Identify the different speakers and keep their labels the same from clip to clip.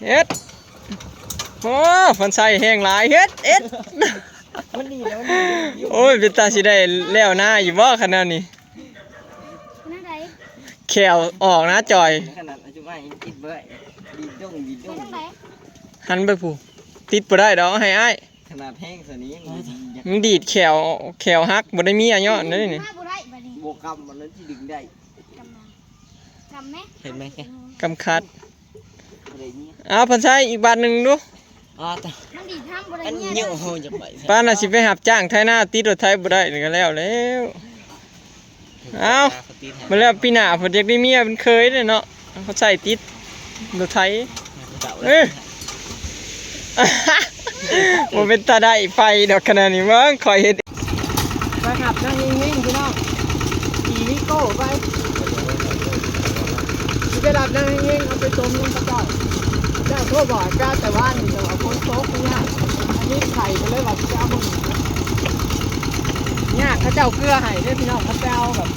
Speaker 1: เฮ็ดโอ้ฟันใส่แห้งหลายเฮ็ด
Speaker 2: มันดีแล้ว
Speaker 1: โอ้ยเป็นตาสิได้แล้วหน้าอยู่บ่ขนาดนี้
Speaker 3: หน้าใด
Speaker 1: แขวออกนะจอย
Speaker 2: ขนาดอายุไม่ติดเบื่อดีด้ง
Speaker 3: ไปทางไหน
Speaker 1: หันไปผู้ติดบ่ได้ดอกให้อ้าย
Speaker 2: ขนาดแห้งสนี้ยัง
Speaker 1: มันดีดแขวหักบ่ได้มีอายุนั่นนี่
Speaker 3: มาบุได้บัดนี้
Speaker 2: บวกกำมันนั้นที่ดึงได้
Speaker 3: กำมากำไหม
Speaker 2: เห็นไหมแก
Speaker 1: กำคัด
Speaker 2: อะไรนี้
Speaker 1: เอาพันใส่อีกบาทหนึงดู
Speaker 2: แต่
Speaker 3: มันดีทำบุได้
Speaker 2: อัน
Speaker 3: เนี่ย
Speaker 2: เยอะโหจะไป
Speaker 1: ป้าน่ะสิไปหับจ้างไทยหน้าติดรถไทยบ่ได้นี่ก็แล้วเอามาแล้วปีหน้าเพิ่นอยากได้เมียเป็นเคยเด้อเนาะเขาใส่ติดรถไทยบ่เป็นตาได้ไฟดอกขนาดนี้มั้งคอยเฮ็ด
Speaker 2: ไปหับนั่งนิ่งๆพี่น้องขี่วิโก้ไปไปดับนั่งนิ่งๆเอาไปต้มลงกระเป๋าเจ้าโทษบอกเจ้าแต่ว่านี่เราเอาคนโต๊ะไม่ยากอันนี้ไข่ไปเลยว่าเจ้าบนยากเขาเจ้าเกลือให้ด้วยพี่น้องเขาเจ้าแบบ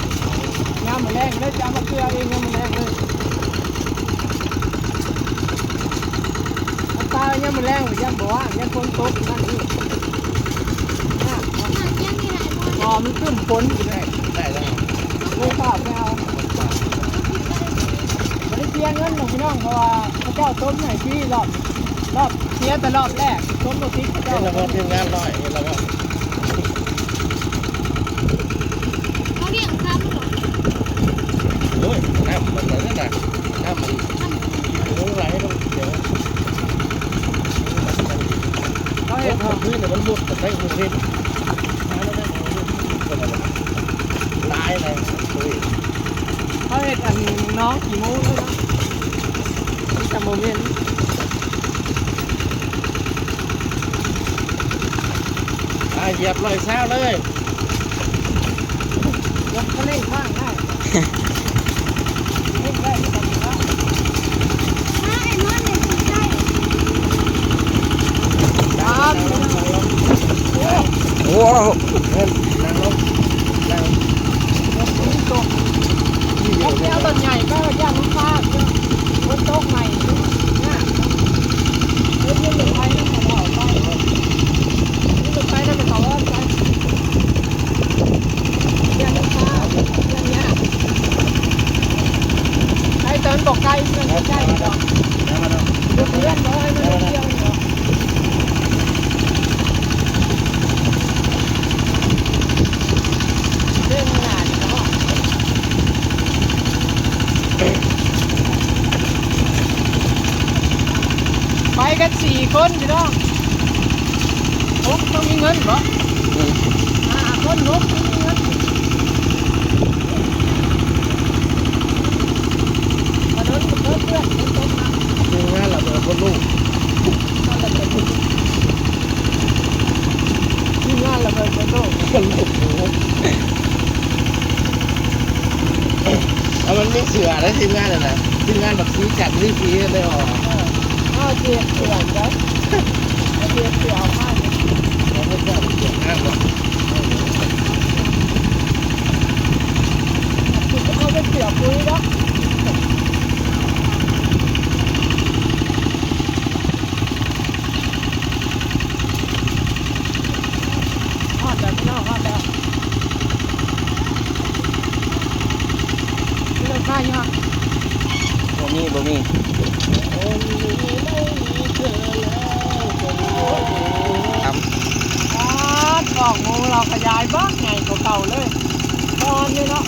Speaker 2: งามมาแรงเลยเจ้ามาเกลือเองงามมาแรงเลยตาเนี่ยมาแรงหรือย่าบอกว่าย่าคนโต๊ะนั่นนี่
Speaker 3: ยังมีหลายคน
Speaker 2: พอมันขึ้นฝนอยู่เลยได้แล้วไม่ทราบไม่เอาไม่ได้เสียเงินหรอกพี่น้องเพราะว่าพระเจ้าต้มให้พี่รอบเสียแต่รอบแรกต้มตัวติ๊กพระเจ้าแล้วก็ทีมงานร้อยแล้วก็
Speaker 3: เขาเรียกคำหรอ
Speaker 2: โอ้ยน้ำมันนั่นน่ะน้ำมันรู้ไรต้องเดี๋ยวเขาเห็นพื้นเนี่ยมันมุดแต่ได้พื้นที่ลายอะไรเขาเห็นอันน้องกี่โมงแล้วนะจำโมเมนต์เหยียบลอยเช้าเลยยกเขาเล่นข้างได้เล่นได้ไม่ต้องข้าง
Speaker 3: ถ้าไอ้นอนเนี่ยสุดใจ
Speaker 2: จานโอ้นั่งลงนั่งยกมือตกยกแก้วต้นใหญ่ก็ย่างลูกค้าบนโต๊ะใหม่เนี่ยเล่นเล่นไปนั่งเขาเอาไปเล่นไปนั่งเขาเอาไปย่างลูกค้าอย่างเงี้ยไอ้เติร์นบอกใกล้เพื่อนใกล้ดอกเพื่อนบอกให้มันเที่ยวเนาะเรื่องงานเนาะไปกัน4 คนพี่น้องผมต้องมีเงินเหรอคนนุ๊กมีเงินมาเดินกับเพื่อนเดินต้นมาทีมงานเราเป็นคนลูกทีมงานเราเป็นคนลูกแล้วมันไม่เสือนะทีมงานนะทีมงานแบบซื้อจัดรีฟีเลยอ๋อเจียบเสือจ้ะเจียบเสือเอาผ้าเนี่ยเราไม่ได้เจียบห้างหรอกเขาเป็นเสือปุ้ยนะฮอดแล้วพี่น้องฮอดแล้วนี่เราฆ่าอยู่ฮะบ่มีทำบอกงูเราขยายบ้างไงเก่าๆเลยตอนนี้เนาะ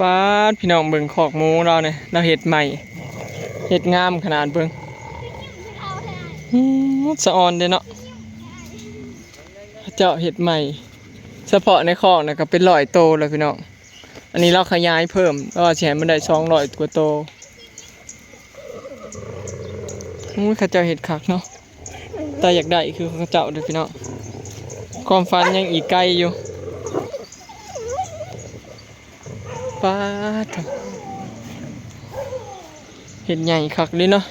Speaker 1: ป้าดพี่น้องเบิ่งขอกหมูเราเนี่ยเราเฮ็ดใหม่เฮ็ดงามขนาดเบิ่งสะออนเด้เนาะเจาะเฮ็ดใหม่เฉพาะในคอกนะก็เป็น100 โตแล้วพี่น้องอันนี้เราขยายเพิ่มก็สิให้มันได้200 กว่าโตเขาเจ้าเฮ็ดคักเนาะแต่อยากได้คือเขาเจ้าเด้อพี่น้องความฝันยังอีกไกลอยู่ป้าดเห็ดใหญ่คักเลยเนาะ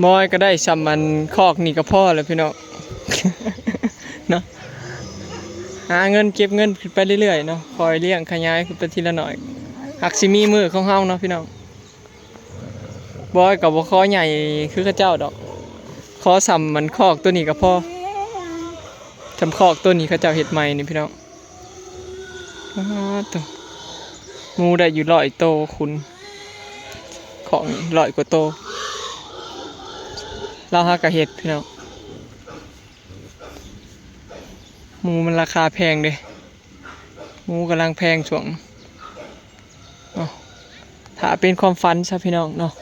Speaker 1: มอยก็ได้ซ้ำมันคอกนี่ก็พ่อแล้วพี่น้อง เนาะ หาเงินเก็บเงินขึ้นไปเรื่อยๆเนาะคอยเลี้ยงขยายขึ้นไปทีละหน่อยหักสิมีมือของเฮาเนาะพี่น้องบอยกับบ่คอใหญ่คือเขาเจ้าดอกคอสำมันคอกตัวนี้ก็พอทำคอกตัวนี้เขาเจ้าเฮ็ดใหม่นี่พี่น้องตัวหมูได้อยู่100 โตคุณของ100 กว่าโตเราหากะเฮ็ดพี่น้องหมูมันราคาแพงเด้หมูกำลังแพงช่วงถ้าเป็นความฝันซะพี่น้องเนาะ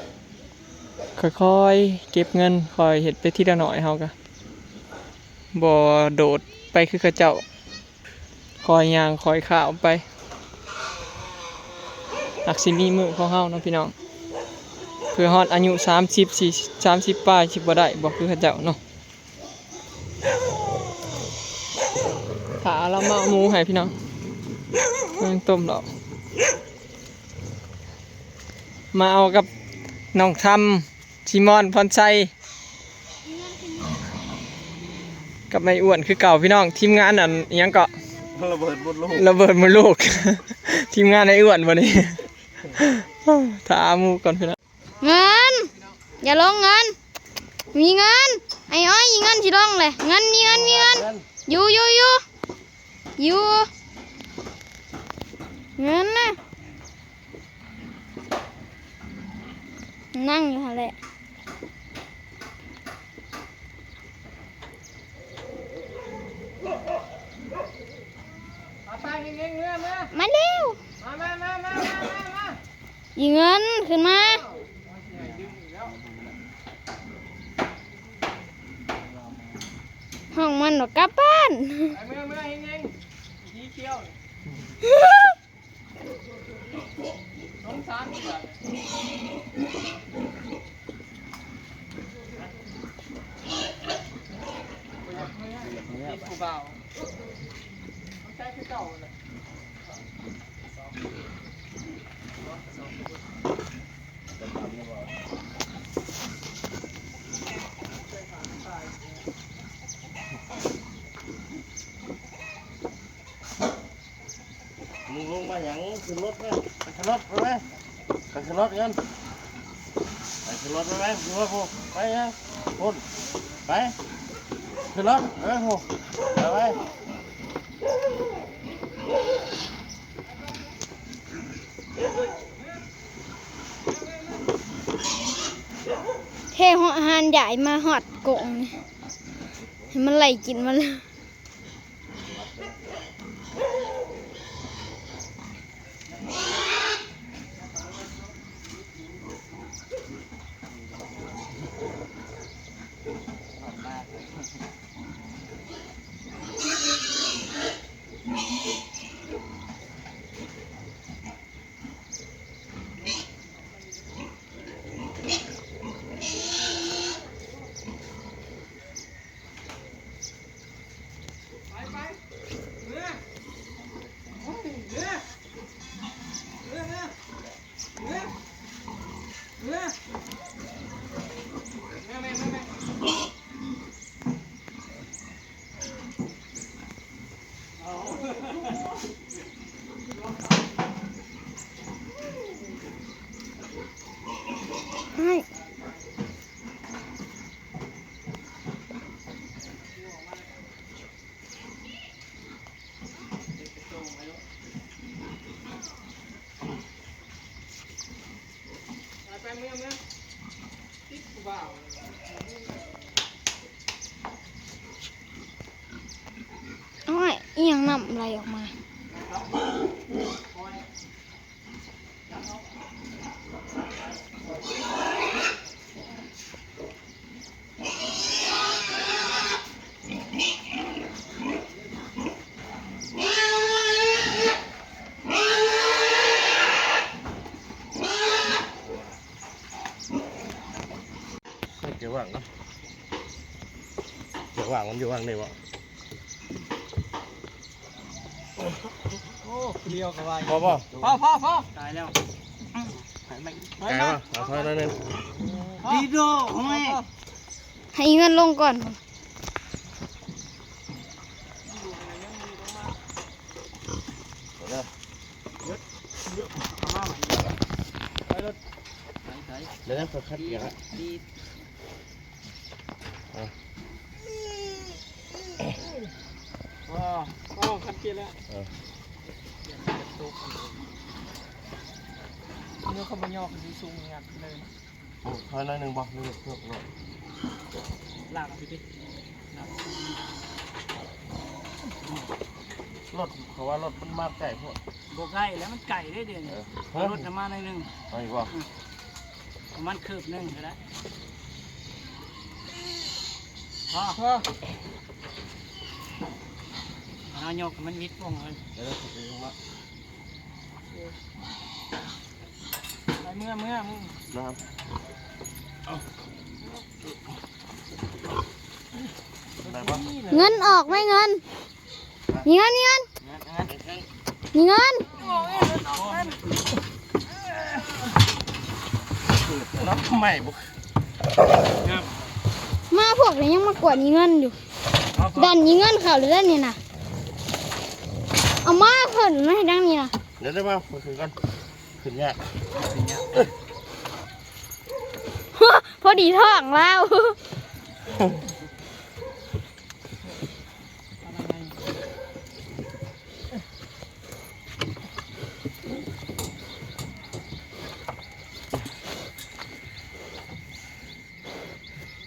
Speaker 1: ค่อยๆเก็บเงินคอยเฮ็ดไปทีละหน่อยเฮาก็บ่โดดไปคือเขาเจ้าคอยย่างคอยข้าวไปหักสิมีมือของเฮาเนาะพี่น้องเพื่อฮอดอายุ30 ป้ายสิบ่ได้บ่คือเขาเจ้าเนาะถ้าเรามาเอาหมูให้พี่น้องยังต้มดอกมาเอากับน้องทำชิมอนพรชัยกับนายอ้วนคือเก่าพี่น้องทีมงานอันยังเกาะระเบิดหมดลูก ทีมงานนายอ้วนวันนี้ ถามหมูก่อนพี่น้อง
Speaker 3: เงินอย่าลงเงินมีเงินไอ้อ้อยมีเงินสิลงเลยเงินมีเงินอยู่เงินนะนั่งอยู่หั่นแหละมาเร็วยิงเงินขึ้นมาห้องมันหรอกกลับบ้าน
Speaker 2: มึงลงมาอย่างขึ้นรถไหมไปขึ้นรถไปไหมไปขึ้นรถกันไปขึ้นรถไปไหมขึ้นรถพวกไปนะพุ่นไปขึ้นรถไปพวกไป
Speaker 3: เทหัวอาหารใหญ่มาหอดโกงให้มันไหลกินมาเลยอ้อยเอียงนำอะไรออกมา
Speaker 2: เดี๋ยวว่างเนาะเดี๋ยวว่างมันอยู่ว่างได้บ่
Speaker 1: โอ้เดียวกับว่า
Speaker 2: พอ
Speaker 1: พ่อตายแล้ว
Speaker 2: ไก่ป่ะเอาเท่านั้นเอง
Speaker 1: ดีโดแม่
Speaker 3: ให้เงินลงก่อน
Speaker 2: ด้อไปรถเดี๋ยวนะเขาคัดเกียร์ละ
Speaker 1: อ๋อคัดเกียร์แล้วเนื้อข้าวบะยอกดีสูงงัดเลย
Speaker 2: ถอยหน่อยหนึ่งบอกนี่เพิ่มรถ
Speaker 1: ลากเอาไปดิ
Speaker 2: รถเขาว่ารถมันมาไก่พวก
Speaker 4: บกไก่แล้วมันไก่ได้เดือน รถน้ำมันหน่อยหนึง
Speaker 2: เอาอีกว่า
Speaker 4: ประมาณคืบหนึงก็ได้พอ
Speaker 1: พ่อ
Speaker 4: เอาโยกให้มันวิดวงเลย
Speaker 2: เดี๋ยวเราไปลงละ
Speaker 1: ไปเมื่อมึง
Speaker 2: นะครับได้ปะ
Speaker 3: เงินออกไหมเงินมีเงินมีเงินมีเงิน
Speaker 2: น้ำใหม่บุก
Speaker 3: มาพวกนี้ยังมากวดมีเงินอยู่ดันมีเงินเขาหรือดันนี่นะเอามาเพิ่นไม่ให้ดังนี่นะ
Speaker 2: เดี๋ยวได้ป่ะขึ้นกันขึ้นยาก
Speaker 3: พอดีท้องแล้ว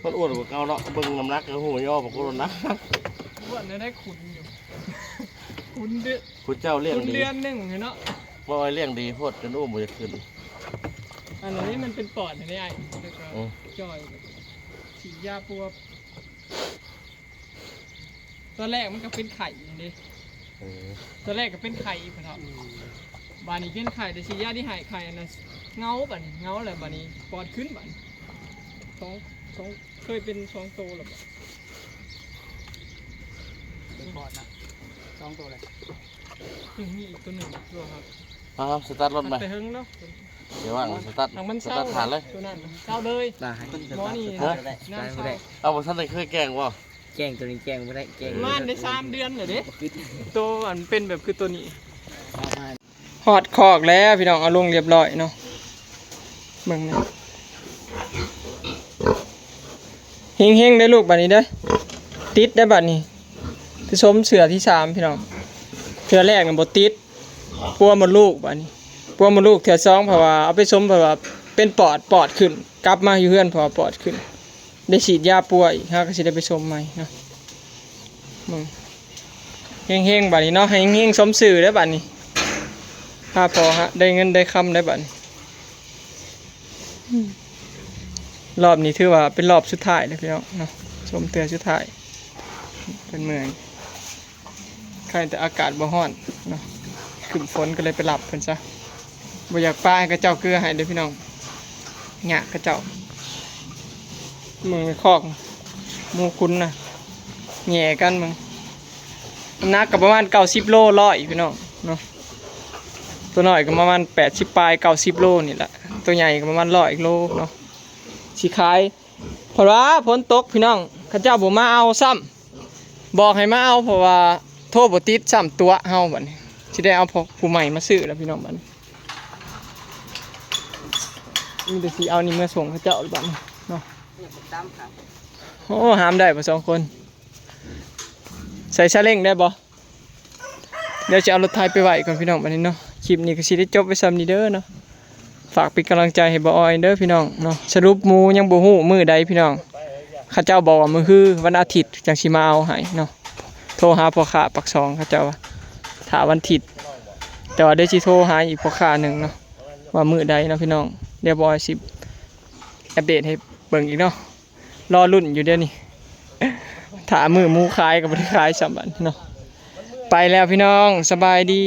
Speaker 2: คนอ้วนกว่าเก่าเนาะเบิ่งน้ำหนักก็หูย่อบอกกูนะ
Speaker 1: ว่าได้ขุนอยู่ขุนเดือน
Speaker 2: คุณเจ้าเลี้ยง
Speaker 1: ขุน
Speaker 2: ดี
Speaker 1: เดือนหนึ่งเนาะ
Speaker 2: บ่อยเลี้ยงดีโพดจนอุ้มมันจะขึ้น
Speaker 1: อันนี้มันเป็นปอดนะเนี่ยแล้วก็
Speaker 2: อืม
Speaker 1: จ่อยฉีดยาปัวตอนแรกมันก็เป็นไข่นี่
Speaker 2: เออ
Speaker 1: ตอนแรกก็เป็นไข่พะเนาะบานนี้เป็นไข่แต่ฉีดยาที่หายไข่อันนั้นเงาบัดนี้เงาอะไรบานนี้ปอดขึ้นบัดสองเคยเป็น2 โตแล้วบัด
Speaker 4: เป็นบอดนะ2 ตัวเลย
Speaker 1: ยังมีอีกตัวหนึ่งตัวครับ
Speaker 2: มาครับสตาร์ทรถ
Speaker 1: มัน
Speaker 2: ไป
Speaker 1: ไปเฮิงเนาะ
Speaker 2: เดี๋ยวว่างสตาร์ท
Speaker 1: ทางมัน
Speaker 2: ส
Speaker 1: เศร้า
Speaker 2: ตาร์ทฐานเลย
Speaker 1: ตัวนั้นเศร้าเลยหมอนี่น่าเศร้า
Speaker 2: เอาบ่ท่านได้เคยแกล้งบ่
Speaker 4: แจ้งตัวนี้แจ้งไม่ได้แจ้ง
Speaker 1: ม่านได้3 เดือนเลยเด้
Speaker 4: คิด
Speaker 1: ตัวอันเป็นแบบคือตัวนี้
Speaker 4: ประมาณ
Speaker 1: หอดคอกแล้วพี่น้องเอาลงเรียบร้อยเนาะเบิ่งนะเฮงๆได้ลูกบัดนี้เด้อติดได้บัดนี้คือชมเสือที่3พี่น้องเทื่อแรกน่ะบ่ติดปัวหมดลูกบัดนี้ปัวหมดลูกเทื่อ2เพราะว่าเอาไปชมเพราะว่าเป็นปอดขึ้นกลับมาอยู่เฮือนเพราะว่าปอดขึ้นได้ฉีดยาปัวอีกฮะก็สิได้ไปชมใหม่เนาะมึงเฮงๆบัดนี้เนาะให้เฮงๆสมชื่อเด้อบัดนี้ถ้าพอฮะได้เงินได้คำได้บัดนี้รอบนี้ถือว่าเป็นรอบสุดท้ายเลยพี่น้องเนาะชมเตือสุดท้ายเป็นเมืองใครแต่อากาศบ่ฮ้อนเนาะขึ้นฝนก็เลยไปหลับเพิ่นซะบ่อยากป้าให้กระเจ้าเกลือให้เด้อพี่น้องหยากระเจ้ามึงไปคอกหมู่คุณน่ะแหย่กันมึงน้ำหนักก็ประมาณ90 โล100พี่น้องเนาะตัวน้อยก็ประมาณ80 ปลาย90 โลนี่แหละตัวใหญ่ก็ประมาณ100 โลเนาะสิขายเพราะว่าฝนตกพี่น้องเขาเจ้าบ่มาเอาซ้ำบอกให้มาเอาเพราะว่าโทรบ่ติดซ้ำตัวเฮาบัดนี้สิได้เอาผู้ใหม่มาซื้อแล้วพี่น้องบัดนี้มีแต่สิเอานี่มาส่งเขาเจ้าบัดนี้เนาะ
Speaker 4: ตามครับ
Speaker 1: โอ้หามได้บ่2 คนใส่ซาเล้งได้บ่เดี๋ยวจะเอารถไถไปไว้ก่อนพี่น้องบัดนี้เนาะคลิปนี้ก็สิได้จบไว้ซ้ำนี้เด้อเนาะฝากเป็นกำลังใจให้บ่ออยเด้อพี่น้องเนาะสรุปหมู่ยังบ่ฮู้มื้อใดพี่น้องเขาเจ้าบอกว่ามื้อคือวันอาทิตย์จังสิมาเอาให้เนาะโทรหาพ่อค้าปักซองเขาเจ้าว่าถ้าวันอาทิตย์แต่ว่าเดี๋ยวสิโทรหาอีกพ่อค้าหนึงเนาะว่ามื้อใดเนาะพี่น้องเดี๋ยวบ่ออยสิอัปเดตให้เบิ่งอีกเนาะรอลุ้นอยู่เดี๋ยวนี้ ถ้ามื้อหมูขายก็บ่ได้ขายซ้ำบัดเนาะไปแล้วพี่น้องสบายดี